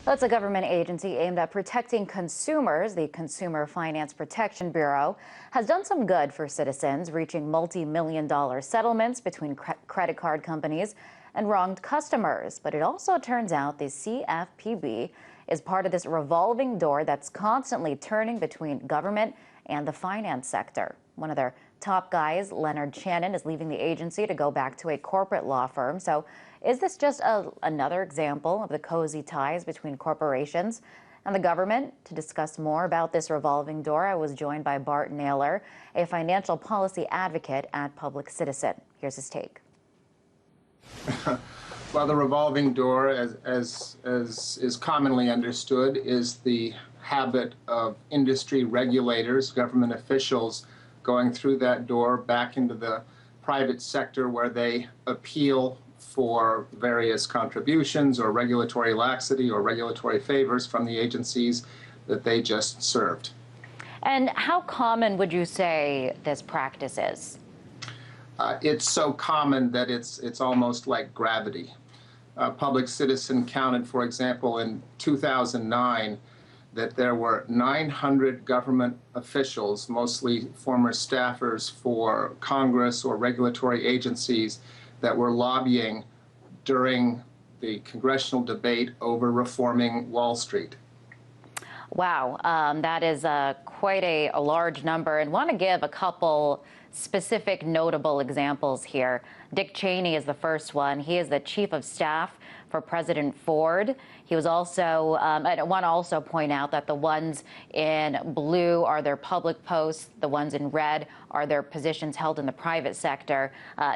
That's a government agency aimed at protecting consumers. The Consumer Finance Protection Bureau has done some good for citizens, reaching multi-million-dollar settlements between credit card companies and wronged customers. But it also turns out the CFPB is part of this revolving door that's constantly turning between government and the finance sector. One of their top guys, Leonard Shannon, is leaving the agency to go back to a corporate law firm. So is this just another example of the cozy ties between corporations and the government? To discuss more about this revolving door, I was joined by Bart Naylor, a financial policy advocate at Public Citizen. Here's his take. Well, the revolving door, as is commonly understood, is the habit of industry regulators, government officials, going through that door back into the private sector where they appeal for various contributions or regulatory laxity or regulatory favors from the agencies that they just served. And how common would you say this practice is? It's so common that it's almost like gravity. Public Citizen counted, for example, in 2009, that there were 900 government officials, mostly former staffers for Congress or regulatory agencies, that were lobbying during the congressional debate over reforming Wall Street. Wow, that is quite a large number, and want to give a couple specific notable examples here. Dick Cheney is the first one. He is the chief of staff for President Ford. He was also, I want to also point out that the ones in blue are their public posts. The ones in red are their positions held in the private sector.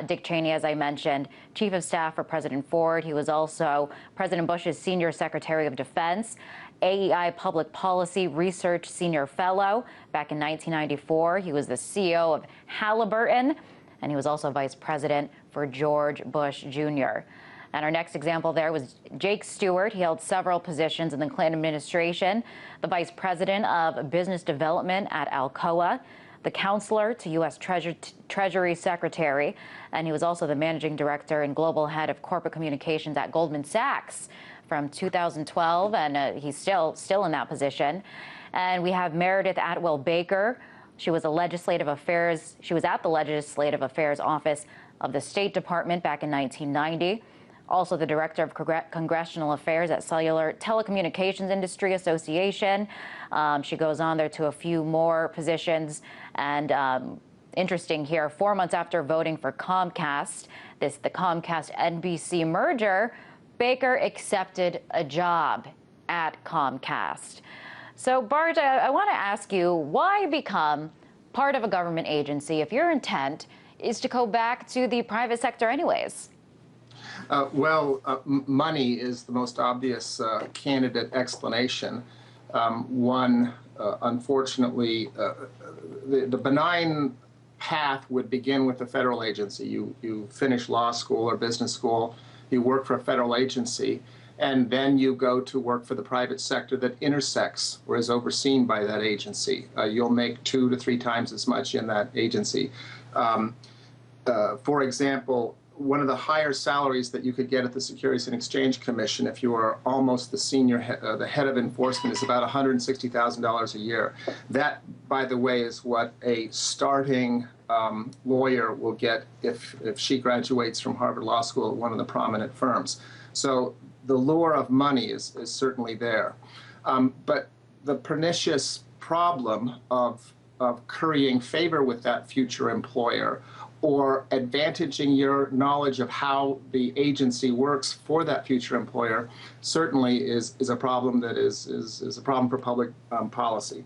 Dick Cheney, as I mentioned, chief of staff for President Ford. He was also President Bush's senior secretary of defense, AEI Public Policy Research Senior Fellow. Back in 1994, he was the CEO of Halliburton, and he was also vice president for George Bush Jr. And our next example there was Jake Stewart. He held several positions in the Clinton administration, the vice president of business development at Alcoa, the counselor to U.S. Treasury Secretary, and he was also the managing director and global head of corporate communications at Goldman Sachs from 2012, and he's still in that position. And we have Meredith Atwell Baker. She was at the Legislative Affairs Office of the State Department back in 1990. Also the director of congressional affairs at Cellular Telecommunications Industry Association. She goes on there to a few more positions. And interesting here, 4 months after voting for Comcast, the Comcast-NBC merger, Baker accepted a job at Comcast. So, Bart, I want to ask you, why become part of a government agency if your intent is to go back to the private sector anyways? Money is the most obvious candidate explanation. Unfortunately, the benign path would begin with a federal agency. You finish law school or business school, you work for a federal agency, and then you go to work for the private sector that intersects or is overseen by that agency. You'll make 2 to 3 times as much in that agency. For example, one of the higher salaries that you could get at the Securities and Exchange Commission, if you are almost the head of enforcement, is about $160,000 a year. That, by the way, is what a starting lawyer will get if she graduates from Harvard Law School at one of the prominent firms. So the lure of money is certainly there. But the pernicious problem of currying favor with that future employer or advantaging your knowledge of how the agency works for that future employer certainly is a problem that is a problem for public policy.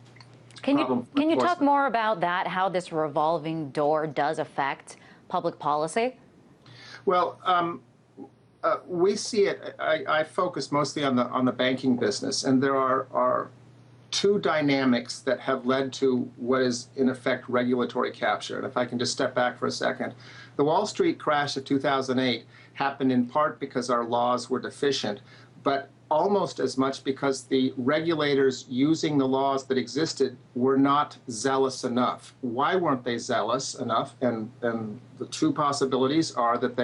Can you talk more about that, how this revolving door does affect public policy? Well, we see it. I focus mostly on the banking business, and there are 2 dynamics that have led to what is, in effect, regulatory capture. And if I can just step back for a second, the Wall Street crash of 2008 happened in part because our laws were deficient, but almost as much because the regulators using the laws that existed were not zealous enough. Why weren't they zealous enough? And the 2 possibilities are that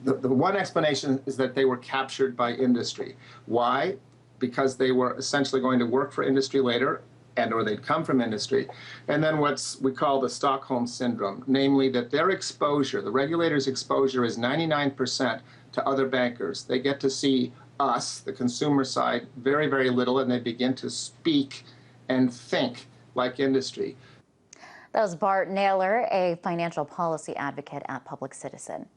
The one explanation is that they were captured by industry. Why? Because they were essentially going to work for industry later, and or they'd come from industry. And then what's we call the Stockholm Syndrome, namely that their exposure, the regulator's exposure, is 99% to other bankers. They get to see us, the consumer side, very, very little, and they begin to speak and think like industry. That was Bart Naylor, a financial policy advocate at Public Citizen.